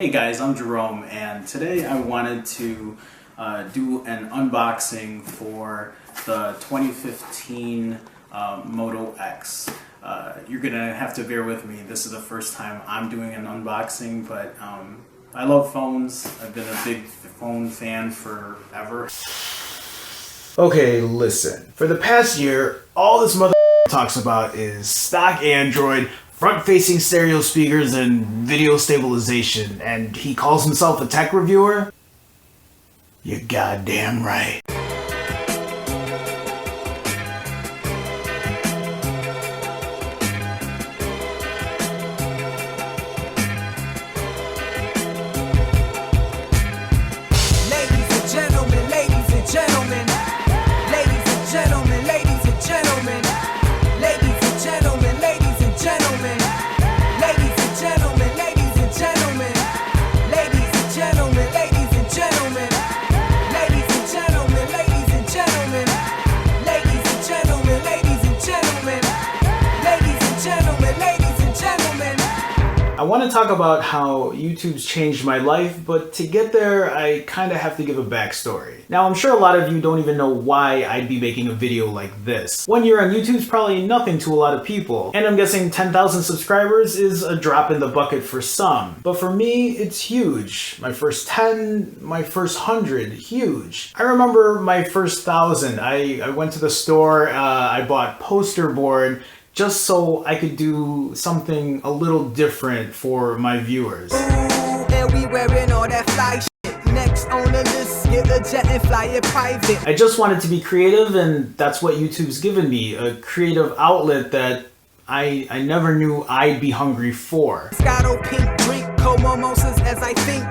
Hey guys, I'm Jerome, and today I wanted to do an unboxing for the 2015 Moto X. You're gonna have to bear with me. This is the first time I'm doing an unboxing, but I love phones. I've been a big phone fan forever. Okay, listen. For the past year, all this mother talks about is stock Android, front-facing stereo speakers, and video stabilization, and he calls himself a tech reviewer? You're goddamn right. I want to talk about how YouTube's changed my life, but to get there, I kind of have to give a backstory. Now, I'm sure a lot of you don't even know why I'd be making a video like this. 1 year on YouTube's probably nothing to a lot of people, and I'm guessing 10,000 subscribers is a drop in the bucket for some. But for me, it's huge. My first 10, my first 100, huge. I remember my first 1,000. I went to the store, I bought poster board, just so I could do something a little different for my viewers. And we wearing all that fly shit. Next on the list, get a jet and fly it private. I just wanted to be creative, and that's what YouTube's given me, a creative outlet that I never knew I'd be hungry for. Moscato pink drink, cold mimosas as I think.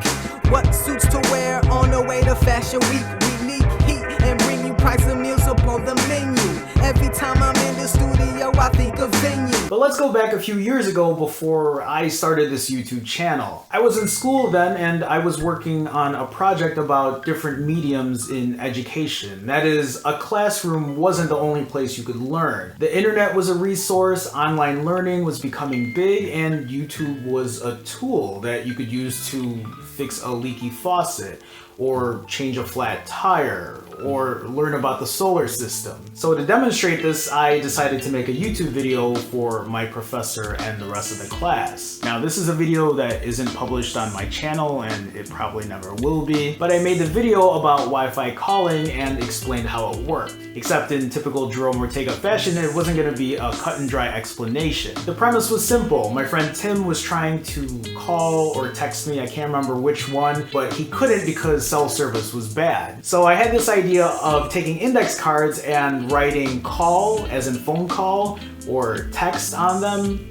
What suits to wear on the way to Fashion Week? We need heat and bring you price of meals up on the menu. Every time I'm in the studio, I think of venue. But let's go back a few years ago before I started this YouTube channel. I was in school then, and I was working on a project about different mediums in education. That is, a classroom wasn't the only place you could learn. The internet was a resource, online learning was becoming big, and YouTube was a tool that you could use to fix a leaky faucet, or change a flat tire, or learn about the solar system. So to demonstrate this, I decided to make a YouTube video for my professor and the rest of the class. Now, this is a video that isn't published on my channel, and it probably never will be, but I made the video about Wi-Fi calling and explained how it worked. Except in typical Jerome Ortega fashion, it wasn't gonna be a cut and dry explanation. The premise was simple. My friend Tim was trying to call or text me, I can't remember which one, but he couldn't because cell service was bad. So I had this idea of taking index cards and writing call, as in phone call, or text on them,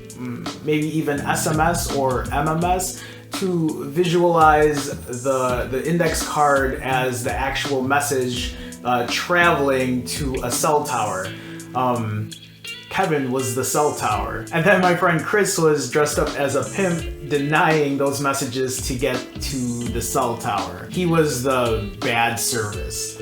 maybe even SMS or MMS, to visualize the index card as the actual message traveling to a cell tower. Kevin was the cell tower. And then my friend Chris was dressed up as a pimp, denying those messages to get to the cell tower. He was the bad service.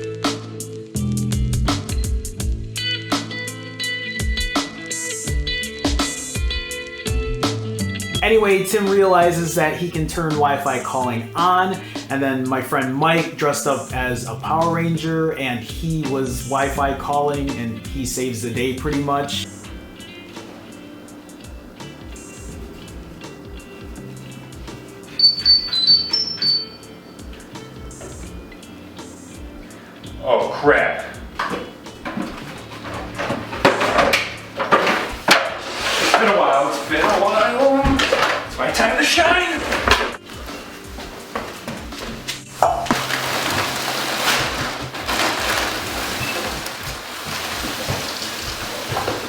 Anyway, Tim realizes that he can turn Wi-Fi calling on, and then my friend Mike dressed up as a Power Ranger, and he was Wi-Fi calling, and he saves the day pretty much. Oh crap. It's been a while, It's my time to shine.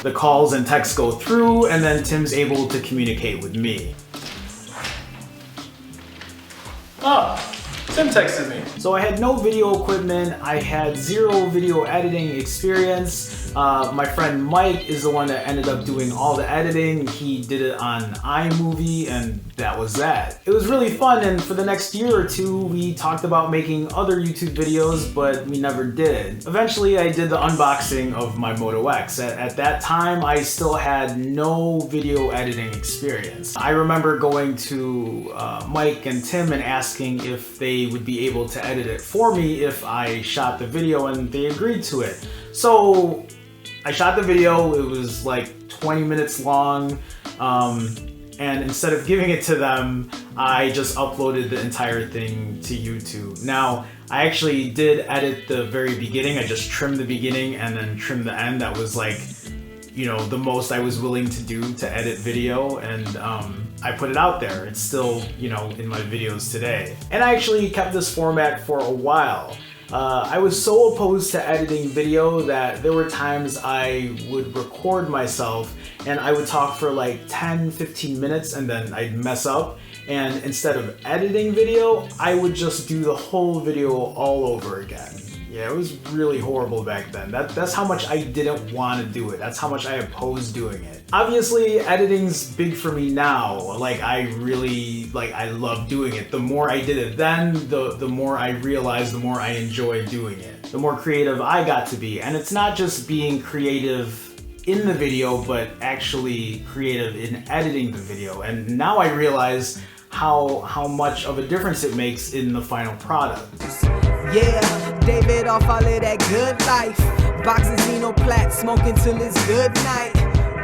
The calls and texts go through, and then Tim's able to communicate with me. Tim texted me. So I had no video equipment, I had zero video editing experience, My friend Mike is the one that ended up doing all the editing. He did it on iMovie, and that was that. It was really fun, and for the next year or two, we talked about making other YouTube videos, but we never did. Eventually, I did the unboxing of my Moto X. At that time, I still had no video editing experience. I remember going to Mike and Tim and asking if they would be able to edit it for me if I shot the video, and they agreed to it. So I shot the video. It was like 20 minutes long, and instead of giving it to them, I just uploaded the entire thing to YouTube. Now, I actually did edit the very beginning. I just trimmed the beginning and then trimmed the end. That was like, you know, the most I was willing to do to edit video, and I put it out there. It's still, you know, in my videos today. And I actually kept this format for a while. I was so opposed to editing video that there were times I would record myself and I would talk for like 10-15 minutes and then I'd mess up, and instead of editing video, I would just do the whole video all over again. Yeah, it was really horrible back then. That's how much I didn't want to do it. That's how much I opposed doing it. Obviously, editing's big for me now. Like, I love doing it. The more I did it then, the more I realized, the more I enjoyed doing it. The more creative I got to be. And it's not just being creative in the video, but actually creative in editing the video. And now I realize how much of a difference it makes in the final product. Yeah, David off all of that good life. Boxes, Zeno Plat, smoking till it's good night.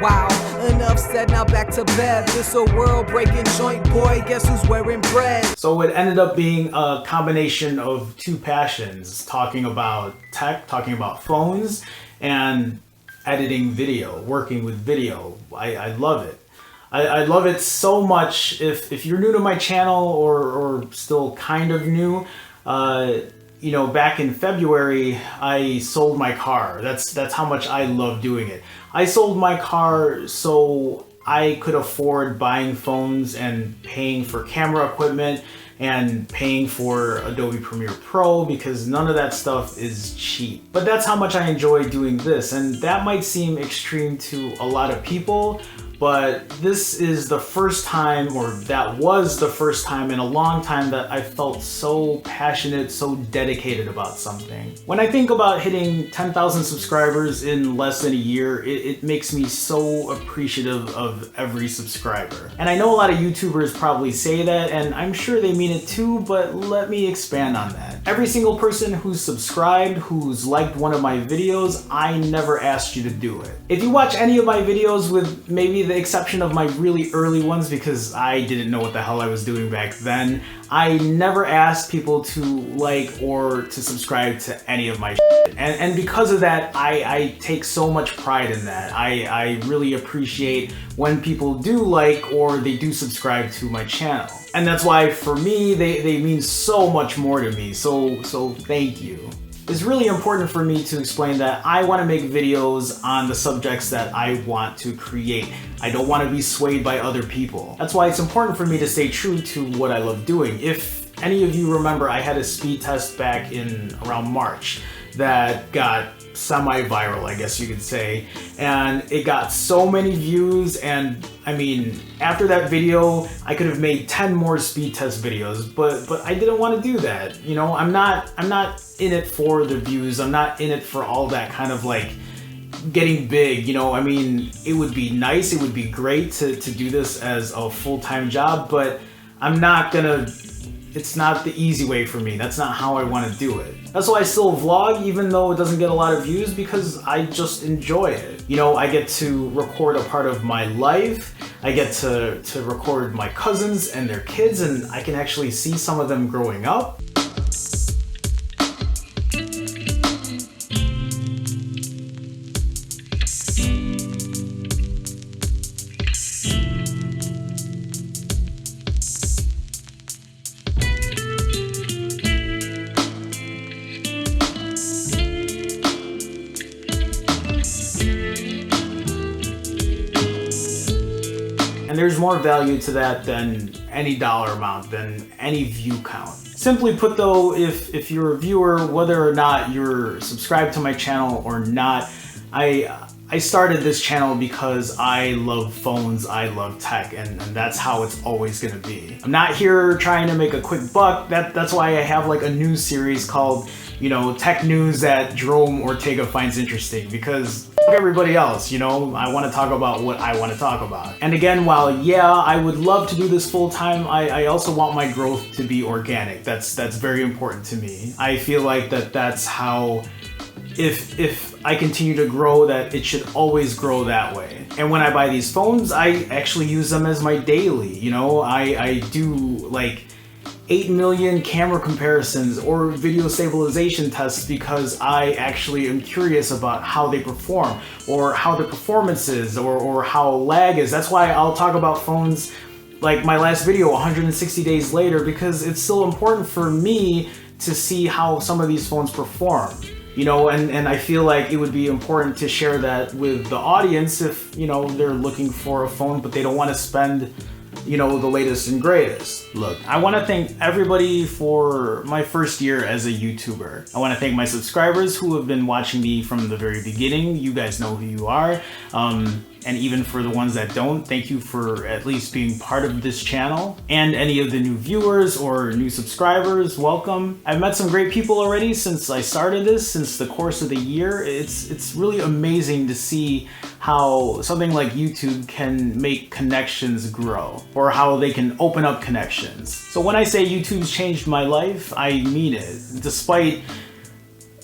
Wow, enough said, now back to bed. This a world-breaking joint, boy, guess who's wearing bread? So it ended up being a combination of two passions, talking about tech, talking about phones, and editing video, working with video. I love it. I love it so much. If you're new to my channel or still kind of new, you know, back in February, I sold my car. That's how much I love doing it. I sold my car so I could afford buying phones and paying for camera equipment and paying for Adobe Premiere Pro, because none of that stuff is cheap. But that's how much I enjoy doing this, and that might seem extreme to a lot of people, but this is the first time, or that was the first time in a long time, that I felt so passionate, so dedicated about something. When I think about hitting 10,000 subscribers in less than a year, it makes me so appreciative of every subscriber. And I know a lot of YouTubers probably say that, and I'm sure they mean it too, but let me expand on that. Every single person who's subscribed, who's liked one of my videos, I never asked you to do it. If you watch any of my videos, with maybe the exception of my really early ones, because I didn't know what the hell I was doing back then, I never asked people to like or to subscribe to any of my shit. And because of that, I take so much pride in that. I really appreciate when people do like or they do subscribe to my channel. And that's why for me, they mean so much more to me. So thank you. It's really important for me to explain that I want to make videos on the subjects that I want to create. I don't want to be swayed by other people. That's why it's important for me to stay true to what I love doing. If any of you remember, I had a speed test back in around March that got semi-viral, I guess you could say, and it got so many views. And I mean, after that video, I could have made 10 more speed test videos, but I didn't want to do that. You know, I'm not in it for the views. I'm not in it for all that kind of like getting big, you know. I mean, it would be nice, it would be great to do this as a full-time job, but I'm not gonna, it's not the easy way for me. That's not how I want to do it. That's why I still vlog, even though it doesn't get a lot of views, because I just enjoy it. You know, I get to record a part of my life. I get to record my cousins and their kids, and I can actually see some of them growing up. And there's more value to that than any dollar amount, than any view count. Simply put though, if you're a viewer, whether or not you're subscribed to my channel or not, I started this channel because I love phones, I love tech, and that's how it's always gonna be. I'm not here trying to make a quick buck. That's why I have like a news series called, you know, Tech News that Jerome Ortega finds interesting, because everybody else, you know, I want to talk about what I want to talk about. And again, while yeah, I would love to do this full time, I also want my growth to be organic. That's very important to me. I feel like that's how, if I continue to grow, that it should always grow that way. And when I buy these phones, I actually use them as my daily, you know, I do like 8 million camera comparisons or video stabilization tests because I actually am curious about how they perform, or how the performance is, or how lag is. That's why I'll talk about phones like my last video 160 days later, because it's still important for me to see how some of these phones perform. You know, and I feel like it would be important to share that with the audience if, you know, they're looking for a phone but they don't want to spend, you know, the latest and greatest. Look, I want to thank everybody for my first year as a YouTuber. I want to thank my subscribers who have been watching me from the very beginning. You guys know who you are. And even for the ones that don't, thank you for at least being part of this channel. And any of the new viewers or new subscribers, welcome. I've met some great people already since I started this, since the course of the year. It's really amazing to see how something like YouTube can make connections grow, or how they can open up connections. So when I say YouTube's changed my life, I mean it. Despite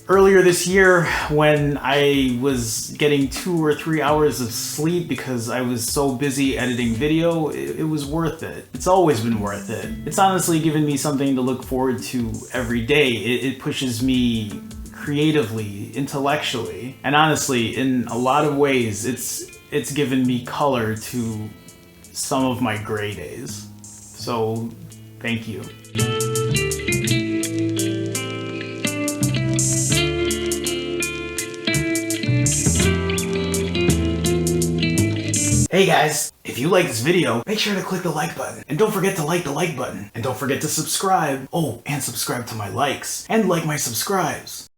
earlier this year, when I was getting 2 or 3 hours of sleep because I was so busy editing video, it was worth it. It's always been worth it. It's honestly given me something to look forward to every day. It pushes me creatively, intellectually, and honestly, in a lot of ways, it's given me color to some of my gray days. So, thank you. Hey guys, if you like this video, make sure to click the like button. And don't forget to like the like button. And don't forget to subscribe. Oh, and subscribe to my likes. And like my subscribes.